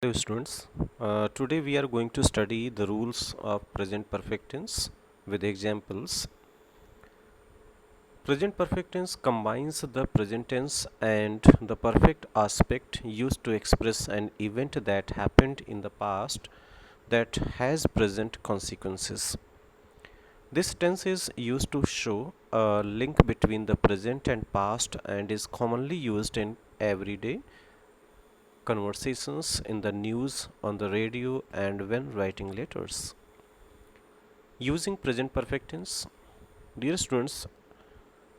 Hello students, today we are going to study the rules of present perfect tense with examples. Present perfect tense combines the present tense and the perfect aspect used to express an event that happened in the past that has present consequences. This tense is used to show a link between the present and past and is commonly used in everyday conversations, in the news, on the radio, and when writing letters. Using present perfect tense, dear students,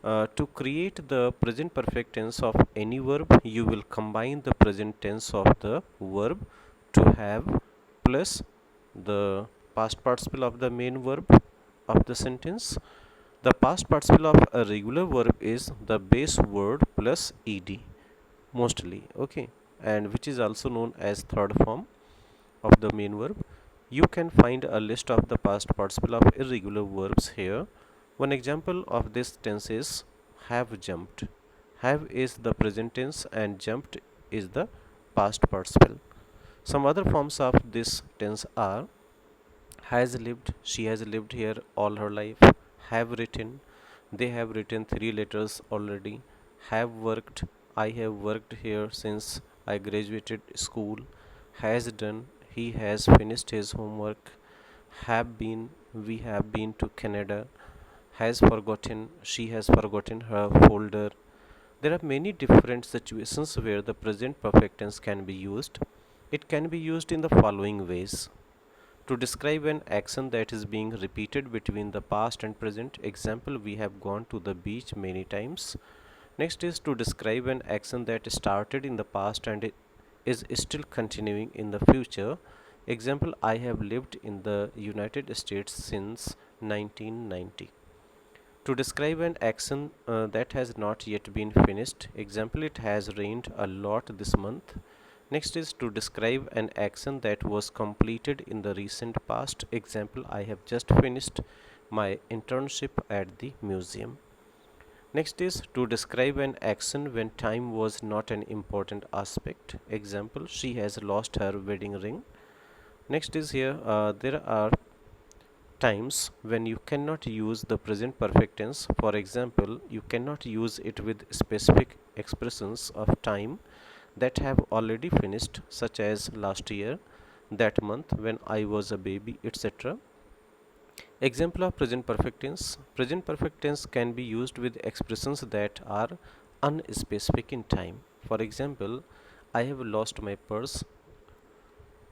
to create the present perfect tense of any verb, you will combine the present tense of the verb to have plus the past participle of the main verb of the sentence. The past participle of a regular verb is the base word plus ed mostly, okay, and which is also known as third form of the main verb. You can find a list of the past participle of irregular verbs here. One example of this tense is have jumped. Have is the present tense and jumped is the past participle. Some other forms of this tense are has lived, she has lived here all her life. Have written, they have written 3 letters already. Have worked, I have worked here since I graduated school. Has done, he has finished his homework. Have been, we have been to Canada. Has forgotten, she has forgotten her folder. There are many different situations where the present perfect tense can be used. It can be used in the following ways: to describe an action that is being repeated between the past and present. Example, we have gone to the beach many times. Next is to describe an action that started in the past and it is still continuing in the future. Example, I have lived in the United States since 1990. To describe an action that has not yet been finished. Example, it has rained a lot this month. Next is to describe an action that was completed in the recent past. Example, I have just finished my internship at the museum. Next is to describe an action when time was not an important aspect. Example, she has lost her wedding ring. Next is here, there are times when you cannot use the present perfect tense. For example, you cannot use it with specific expressions of time that have already finished, such as last year, that month, when I was a baby, etc. Example of present perfect tense. Present perfect tense can be used with expressions that are unspecific in time. For example, I have lost my purse.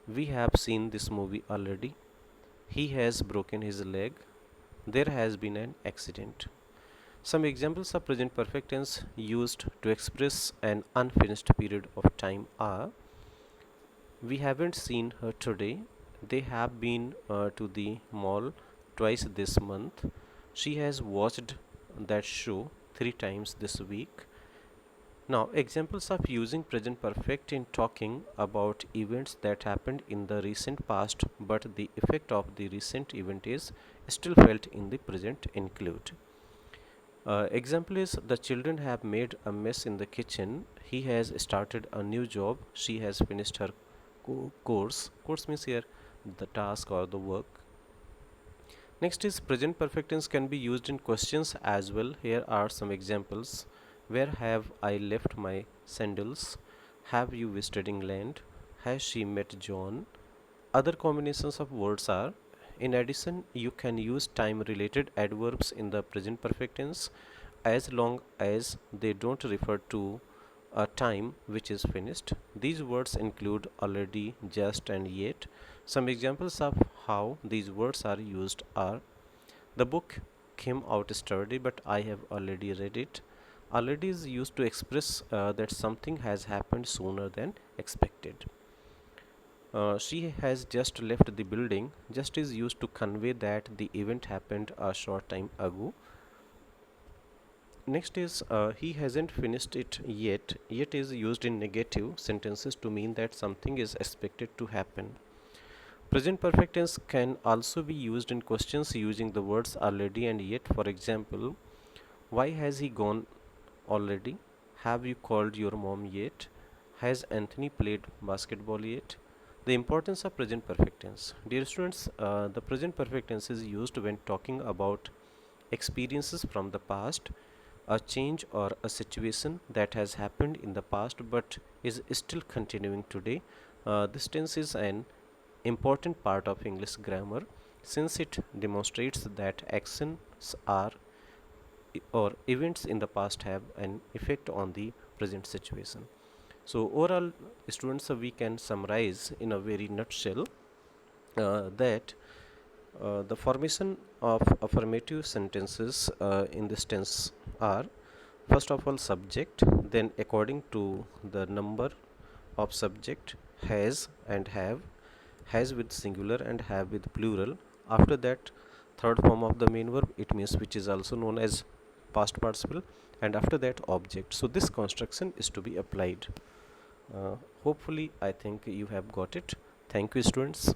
We have seen this movie already. He has broken his leg. There has been an accident. Some examples of present perfect tense used to express an unfinished period of time are: we haven't seen her today. They have been to the mall twice this month. She has watched that show 3 times this week. Now, examples of using present perfect in talking about events that happened in the recent past but the effect of the recent event is still felt in the present include. Example is, the children have made a mess in the kitchen. He has started a new job. She has finished her course. Course means here the task or the work. Next is present perfect tense can be used in questions as well. Here are some examples. Where have I left my sandals? Have you visited England? Has she met John? Other combinations of words are: in addition, you can use time related adverbs in the present perfect tense as long as they don't refer to a time which is finished. These words include already, just, and yet. Some examples of how these words are used are: the book came out yesterday, but I have already read it. Already is used to express that something has happened sooner than expected. She has just left the building. Just is used to convey that the event happened a short time ago. Next is he hasn't finished it yet. Yet is used in negative sentences to mean that something is expected to happen. Present perfect tense can also be used in questions using the words already and yet. For example, why has he gone already? Have you called your mom yet? Has Anthony played basketball yet? The importance of present perfect tense. Dear students, the present perfect tense is used when talking about experiences from the past, a change or a situation that has happened in the past but is still continuing today. This tense is an important part of English grammar since it demonstrates that actions are or events in the past have an effect on the present situation. So overall, students, we can summarize in a very nutshell that the formation of affirmative sentences in this tense are, first of all, subject, then according to the number of subject, has and have, has with singular and have with plural. After that, third form of the main verb, it means which is also known as past participle, and after that object. So this construction is to be applied. Hopefully I think you have got it. Thank you, students.